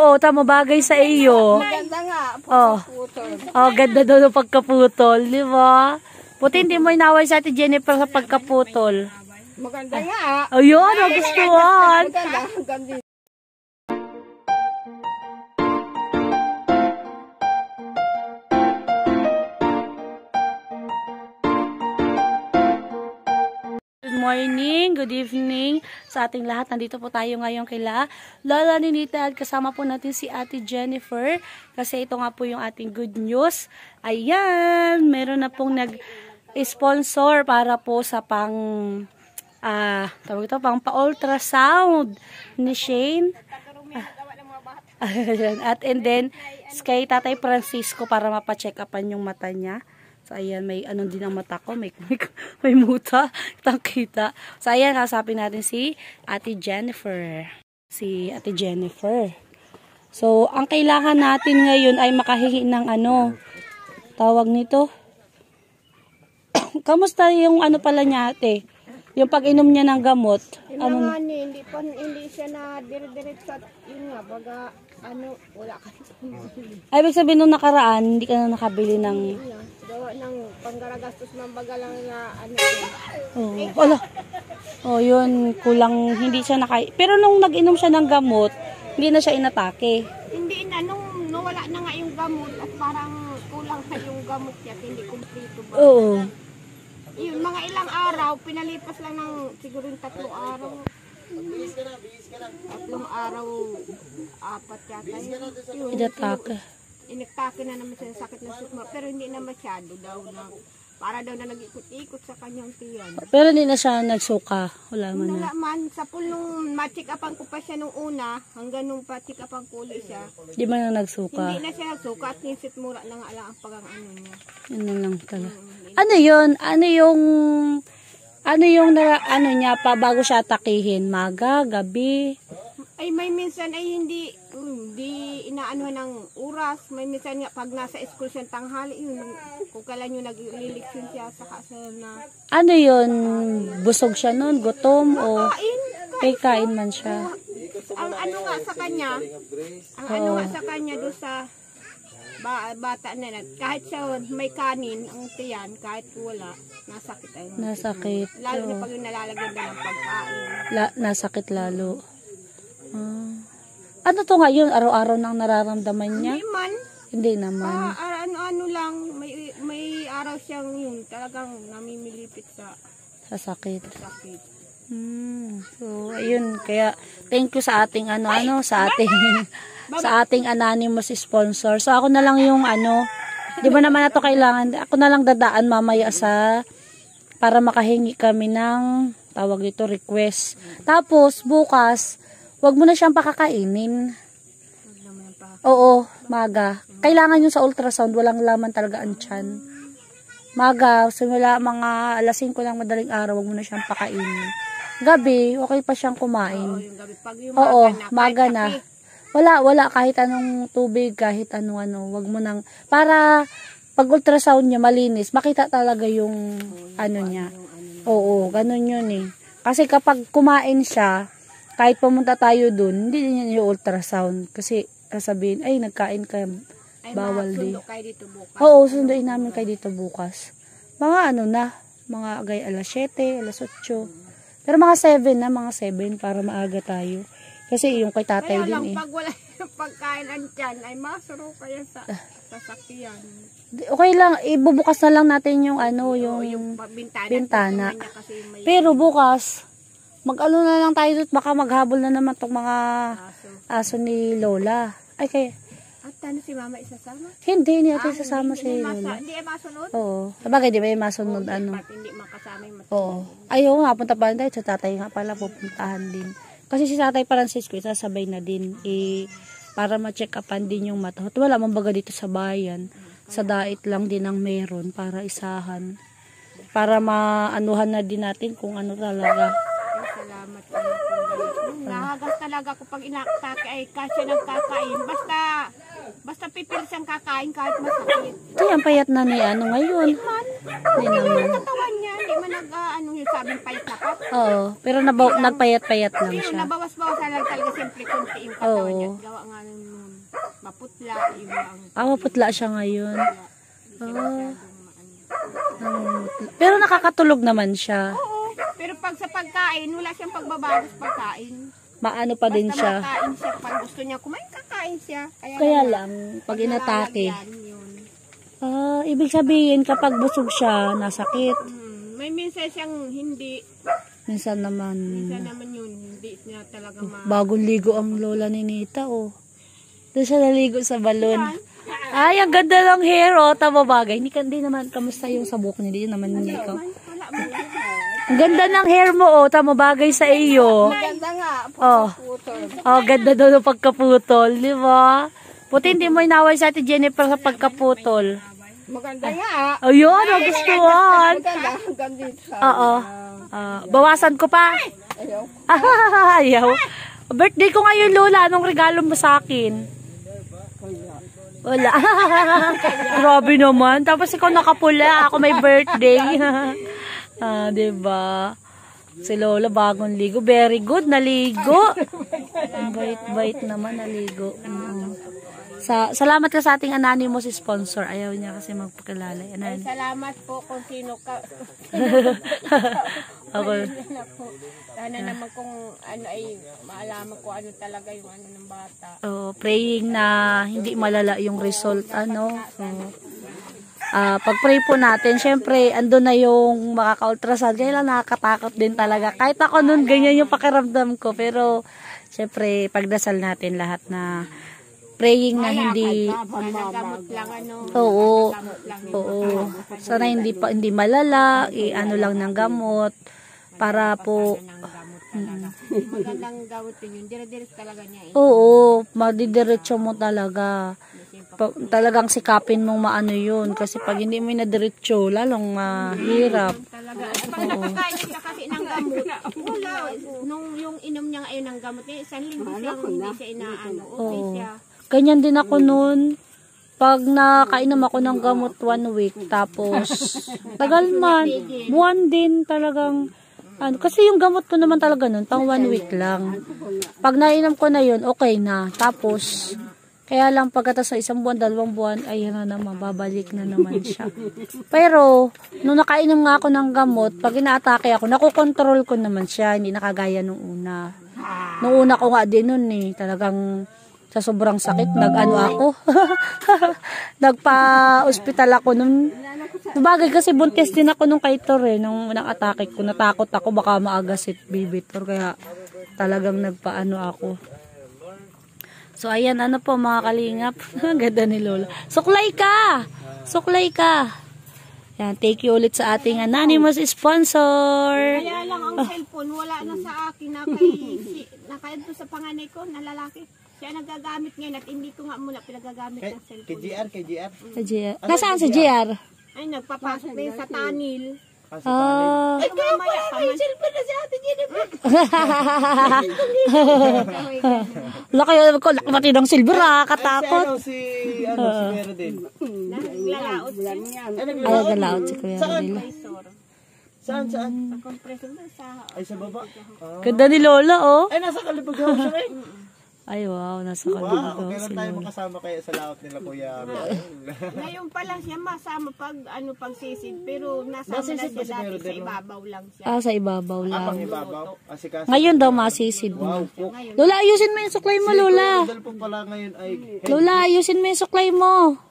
Oo, tama bagay sa iyo. Maganda nga. Oh. Oh, ganda daw ng pagkaputol, di ba? Buti hindi mo inaway sa Ate Jennifer sa pagkaputol. Maganda nga. Ayun, nagustuhan. Maganda. Ganda. Good morning, good evening sa ating lahat. Nandito po tayo ngayon kila Lola Ninita at kasama po natin si Ate Jennifer kasi ito nga po yung ating good news. Ayan, meron na pong nag-sponsor para po sa pang pa-ultrasound ni Shane. At and then kay Tatay Francisco para mapa-check upan yung mata niya. So, ayan, may ano din ang mata ko. May muta. Kitang-kita. So, ayan, kasapin natin si Ate Jennifer. So, ang kailangan natin ngayon ay makahingi ng ano, tawag nito. Kamusta yung ano pala niya, ate? Yung pag-inom niya ng gamot. Ano naman hindi siya na dire-diretso at yun nga, baga, wala ka. Ay, ibig sabihin nung nakaraan, hindi ka na nakabili ng... Gawa ng panggaragastos ng baga lang na Oh, wala. Oh, yun, kulang, hindi siya Pero nung nag-inom siya ng gamot, hindi na siya inatake. Hindi na, nung nawala na nga yung gamot at parang kulang sa yung gamot niya, hindi kumpleto ba? Oo. Yun, mga ilang araw, pinalipas lang ng siguro yung 3 araw. 3 araw, 4 yata. Yun, Inatake. Iniktake na naman siya ng sakit ng sukma, pero hindi na masyado daw na, para daw na nag-ikot-ikot sa kanyang tiyan. Pero hindi na siya nagsuka. Wala man na. Wala man, sa pulong ma-check upan ko pa siya nung una, hanggang nung pa-check upan ko ulit siya. Hindi man na nagsuka. Hindi na siya nagsuka at nisit mura na nga lang ang pag-ano niya. Yun na lang talaga. Ano yun? Ano yung niya pa bago siya atakihin? Maga, gabi? Ay may minsan ay hindi inaano ng oras. May minsan nga pag nasa school siya tanghali, yun, kung kailan yung nagliliksyon siya sa na... Ano yun? Busog siya nun? Gutom? O kain man siya? Ang ano nga sa kanya, doon sa bata na kahit siya may kanin, ang tiyan, kahit wala, nasakit ay. Nasakit. Lalo na pag yung nalalagyan na ng pagkain. Nasakit lalo. Ano to ngayon? Araw-araw nang nararamdaman niya? Hindi man. Hindi naman. Ano lang, may araw siyang yun, talagang namimilipit sa sakit. So, ayun, kaya thank you sa ating sa ating anonymous sponsor. So, ako na lang yung di ba naman na to kailangan, ako na lang dadaan mamaya para makahingi kami ng, tawag dito, request. Tapos, bukas, wag mo na siyang pakakainin. Oo, maga. Kailangan yung sa ultrasound, walang laman talaga ang tiyan. Maga, simula mga alas 5 ng madaling araw, wag mo na siyang pakainin. Gabi, okay pa siyang kumain. Oo, maga na. Wala, kahit anong tubig, kahit ano, wag mo nang, para pag ultrasound niya malinis, makita talaga yung niya. Oo, ganun yun eh. Kasi kapag kumain siya, kahit pumunta tayo dun, hindi niya yung ultrasound. Kasi sasabihin, ay, nagkain ka, bawal din. Oo, sunduin namin kayo dito bukas. Mga mga agay alas 7, alas 8. Pero mga 7 para maaga tayo. Kasi yung kay tatay kaya din lang, pag wala yung pagkain ang tiyan, ay masuro kaya sa sasakyan. Okay lang, ibubukas na lang natin yung yung bintana. Pero bukas, mag-ano na lang tayo doon, baka maghabol na naman tong mga aso ni Lola. Ay, kaya. At si mama isasama? Hindi natin isasama si Lola. Hindi masunod? Oo. Sabagay, di ba yung masunod Hindi makasama yung masunod. Oo. Ayaw nga, punta pa rin tayo. Sa tatay nga pala, pupuntahan din. Kasi si Tatay Francisco, isasabay na din. Para ma-check upan din yung mata. Wala man baga dito sa bayan. Sa dait lang din ang meron para isahan. Para maanuhan na din natin kung ano talaga. Salamat. Nahagas talaga ko pag inatake ay kasya ng kakain. Basta pipil siyang kakain kahit masakit. Ito yung payat na ni ngayon. Hindi naman. Yung katawan niya, hindi man yung sabing payat na pa. Oo, pero nagpayat-payat lang siya. Nabawas-bawas lang talaga siyempre kunti yung katawan niya. Gawa nga ng maputla, yung ang Maputla siya ngayon. hindi siya masyadong Pero nakakatulog naman siya. Oo, pero pag sa pagkain, wala siyang pagbabago sa pagkain. Maano pa din Basta siya. makain siya, pag gusto niya kumain, kakain siya. Kaya lang, pag inatake. nalalagyan, yun. Ibig sabihin kapag busog siya, nasakit. May minsan siyang hindi, Minsan naman, yun, hindi niya talaga bagong ligo ang lola ni Nita, oh. Doon siya naligo sa balon. Ay, ang ganda ng hair, oh. Tama bagay. Hindi naman, kamusta yung sa buhok niya? Hindi naman niya ikaw. Wala mo yan. Ang ganda ng hair mo, oh. Tama bagay sa iyo. Maganda nga, Oh. putol. Oh, ganda daw ng pagkaputol, di ba? Buti hindi mo inaway sa Ate Jennifer sa pagkaputol. Maganda nga. Ayun, nagustuhan. Maganda, hanggang dito. Oo. Bawasan ko pa. Ayaw. Ayaw. Birthday ko ngayon, Lola. Anong regalo mo sa akin? Wala. Grabe naman. Tapos ikaw nakapula. Ako may birthday. Diba? Si Lola bagong ligo. Very good. Naligo. Ang bait-bait naman. Naligo. Salamat ka sa ating anonymous sponsor. Ayaw niya kasi magpakilala. Ay, salamat po kung sino ka. Ako. Sana naman kung ano ay maalaman ko ano talaga yung ano ng bata. Praying na hindi malala yung result. Pag-pray po natin, syempre, andun na yung makaka-ultrasound. Kaya lang nakakatakot din talaga. Kahit ako nun, ganyan yung pakiramdam ko. Pero, syempre, pagdasal natin lahat na praying na hindi Gamot lang ano. Oo. Sana hindi malala, ano lang ng gamot para po Magandang gamot yun. Dire-diretso talaga niya eh. oo, madidiretso mo talaga. Talagang sikapin mong maano yun kasi pag hindi mo inadiretso, lalong mahirap. Talaga. Pag napakain siya kasi ng gamot, wala. Nung yung inom niya ngayon ng gamot, isang linggo siyang hindi siya inaano. Okay siya. Ganyan din ako noon. Pag nakainom ako ng gamot 1 week, tapos tagal man, buwan din talagang, kasi yung gamot ko naman talaga noon, pang 1 week lang. Pag nainom ko na yun, okay na. Tapos, kaya lang pagkatapos ng 1 buwan, 2 buwan, ayun na naman, babalik na naman siya. Pero, nung nakainom nga ako ng gamot, pag inaatake ako, nakokontrol ko naman siya, hindi nakagaya nung una. Nung una ko nga din nun talagang sa sobrang sakit, nag-ano ako. Nagpa-hospital ako nung, bagay kasi buntis din ako nung kay Tor nung unang atake ko. Natakot ako, baka maagas baby Tor, kaya talagang nagpa-ano ako. So, ayan, ano po mga kalingap. Ganda ni Lola. Suklay ka! Suklay ka! Yan, thank you ulit sa ating anonymous sponsor. Kaya lang ang cellphone, wala na sa akin. Nakaito sa panganay ko, na lalaki. Siya nagagamit ngayon at hindi ko nga muna pinagagamit ng cellphone. Kay GR. Sa GR. Nasaan sa GR? Ay, nagpapasok din sa tunnel. Ah. Ay, mamaya pa man. Cellphone na si Ate Jennifer. Laki pati ng silver katakot. Si Kuya din. Naglalaot siya. Ay, galaot si Kuya Rodel. Saan? Sa compressor doon sa... Ay, sa baba. Ganda ni Lola, oh. Ay, nasa kalibag daw siya eh. Ay, wow, nasa Wow, kalibo kailan si tayo Lola. makasama kaya sa laot nila Kuya? Ngayon pa lang siya masama pag pagsisid, pero nasama na Nasisid ba siya si dati Merodel, sa no? ibabaw lang siya. Sa ibabaw Pang lang. ibabaw. Asikaso. Ngayon daw masisid Wow, mo. po. Lola, ayusin mo yung suklay mo, Lola. Dahil po pala ngayon ay... Lola, ayusin mo yung suklay mo.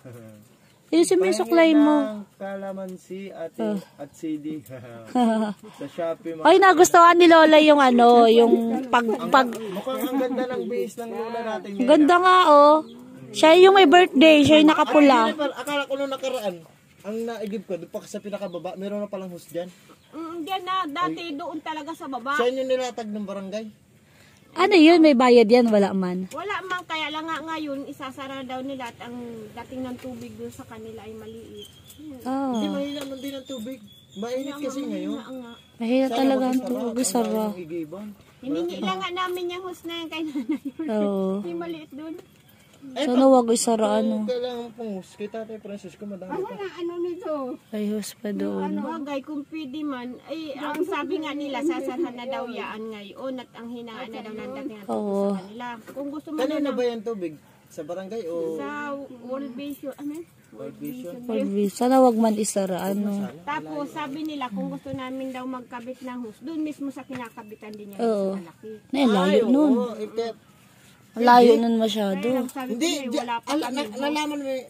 Ayusin mo yung suklay mo. Kalamansi at CD. Sa Shopee. Ay, nagustuhan ni Lola yung ano, yung pag... Mukhang ang ganda ng base ng Lola natin ngayon. Ganda nga, oh. Siya yung may birthday, siya yung nakapula. Akala ko nung nakaraan, ang naigib ko, doon pa sa pinakababa, meron na palang host dyan. Diyan na, dati doon talaga sa baba. Saan yung nilatag ng barangay? Ano yun, may bayad yan, wala man. Wala man, kaya lang nga ngayon, isasara daw nila at ang dating ng tubig doon sa kanila ay maliit. Hindi, Oh. mahina man din ang tubig. Mainit kasi ngayon. Mahirap talaga ang tubig, Sara. Igibon. Hiningi lang nga namin yung host na yan kay nanay. Oo. Hindi maliit doon. Sana wag isara, ano. Kailangan pong host. Kay Tatay Francisco, madami pa. Ano nito? Ay, hus pa doon. Bagay, kung pwede man, ay ang sabi nga nila, sasarhan na daw yaan ngayon at ang hinaan na daw ng dating ng tubig Oo. sa kanila. Kung gusto mo Kanina na ba yan tubig? Sa barangay o Sa World Vision, ano yun? World Vision? Sana wag man isara, ano. Tapos sabi nila kung gusto namin daw magkabit ng hose, doon mismo sa kinakabitan din niya Oo. sa malaki. Layo nun. Oo, Layo nun masyado. Kaya lang sabi ko Hindi, wala pa kami.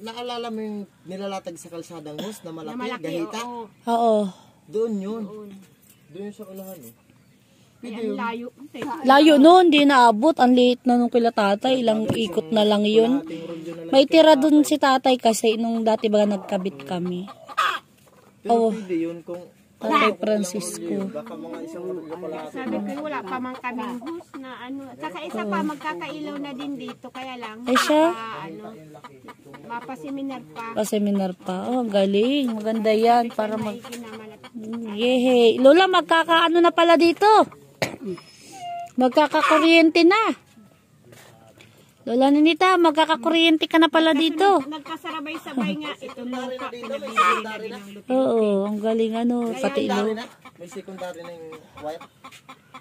naalala mo yung nilalatag sa kalsadang hose na Na malaki, malaki, gahita? oo. Oo. Doon yun. Doon. Doon yun sa unahan eh. Ay, ang layo. Layo nun, di naabot. Ang liit na nung kila tatay. Ilang ikot na lang yun. May tira dun si tatay kasi nung dati ba nagkabit kami. Pero pwede yun kung Tatay Francisco. baka mga isang ulo pala. Sabi ko wala pa man kaming hose na ano. Saka isa pa, magkakailaw na din dito. Kaya lang, Ay, siya? mapaseminar pa. Pa-seminar pa. Oh, galing. Maganda yan. Para mag... Kinamalat. Yehe. Lola, magkakaano na pala dito. Magkakakuryente na. Lola Ninita, magkakakuryente ka na pala dito. Nagkasarabay-sabay nga. Ito lupa, pinabibili na din ang lupa. Oo, ang galing ano. Pati ilo. May secondary na yung wire.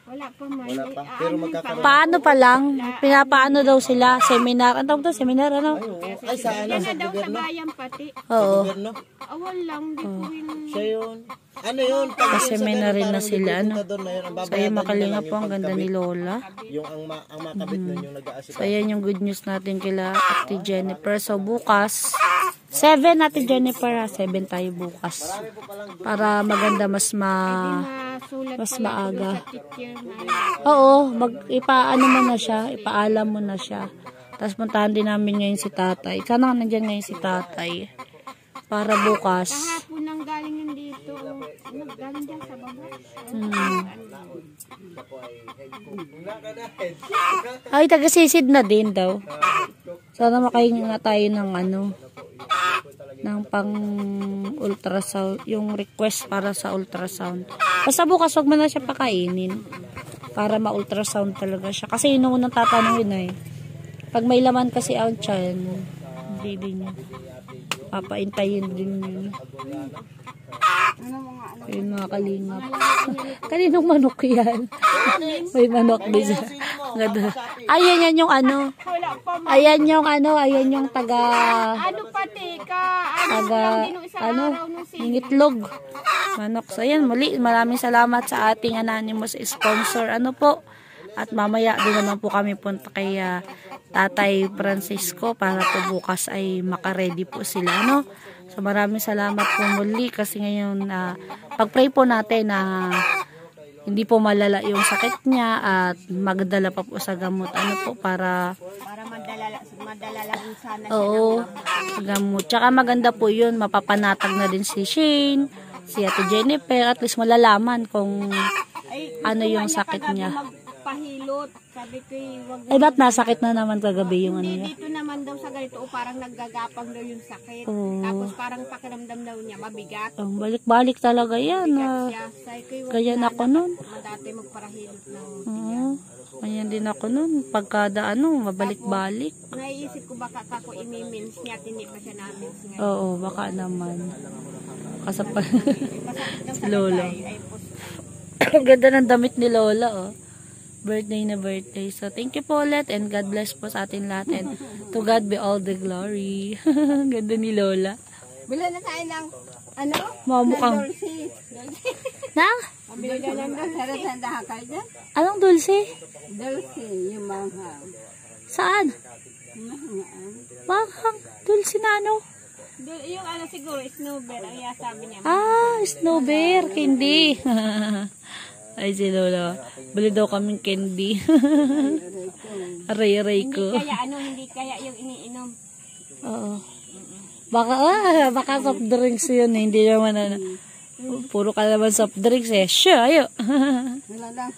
Wala pa man. Wala pa. Pero magkakaroon. Paano pa lang? Pinapaano daw sila? Seminar. Ano tawag to? Seminar ano? Ay, sa ano? Yan Sa na daw sa gobyerno? bayan pati. Oo. Gobyerno? Awal lang, di po rin. Siya yun. Ano yun? Pag Kasi may na rin na sila, ano. Doon na yun, ang So, babayadan yung makalinga nyo po, ang ganda ni Lola. Yung ang makabit nun yung nag-aasikaso. So, ayan yung good news natin kila Ate Jennifer. So, bukas, 7 Ate Jennifer, 7 tayo bukas. Para maganda, mas Masulat mas pala maaga. sa teacher na. Oo, ipaano mo na siya, ipaalam mo na siya. Tapos puntahan din namin ngayon si tatay. Sana nandiyan ngayon si tatay. Para bukas. Kahapon nang galing yan dito. Galing dyan sa baba. Ay, taga-sisid na din daw. Sana makahinga tayo ng ano, ng pang ultrasound, yung request para sa ultrasound. Basta bukas wag mo na siya pakainin para ma-ultrasound talaga siya. Kasi yun ang unang tatanungin eh. Pag may laman kasi ang tiyan, hindi din niya. Papaintayin din yun. Ayun mga kalingap. Kaninong manok yan? May manok din siya. Ayan yan yung ano. Wala pa man. Ayan yung ano, ayan yung taga Pati ka. Ano taga lang din isang ano, araw nung ningitlog. Manok. So ayan, muli maraming salamat sa ating anonymous sponsor. Ano po? At mamaya din naman po kami punta kay Tatay Francisco para po bukas ay makaredy po sila, no? So maraming salamat po muli kasi ngayon pag-pray po natin na hindi po malala yung sakit niya at magdala pa po sa gamot. Ano po para madala lang sana siya. oo, sa gamot. Tsaka maganda po yun, mapapanatag na din si Shane, si Ate Jennifer, at least malalaman kung ano yung sakit niya. Magpahilot. Sabi ko, wag Eh, ba't nasakit na naman kagabi yung ano Hindi, niya? dito naman daw sa ganito, parang naggagapang daw yung sakit. Oo. Tapos parang pakiramdam daw niya, mabigat. Balik-balik talaga yan. Siya, sabi ko, wag Ganyan na, ako nun. madati magparahilot ng Oo. Ganyan din ako nun. Pagkada mabalik-balik. Naiisip ko baka kako imimins niya, at hindi pa siya namins ngayon. Oo, baka naman. Kasapal. Pasakit daw Si sa Lola. lagay, ay pos. Ang ganda ng damit ni Lola, oh. Birthday na birthday. So, thank you po ulit and God bless po sa atin lahat. And to God be all the glory. Ganda ni Lola. Bila na tayo ng, ano? Mamukhang. Dorsi. Na? Pabili na lang doon. Sarap sa dahakay dyan. Anong dulce? Dorsi, yung mga. Saan? Bakang dulce na ano? Yung ano siguro, snowbear, ang sabi niya. Ah, snowbear, candy. Ay, si Lola. Bili daw kaming candy. Aray-aray ko. Kaya ano, hindi kaya yung iniinom. Oo. Baka soft drinks yun. Hindi naman ano. Puro ka naman soft drinks eh. Siya, ayo. Wala lang.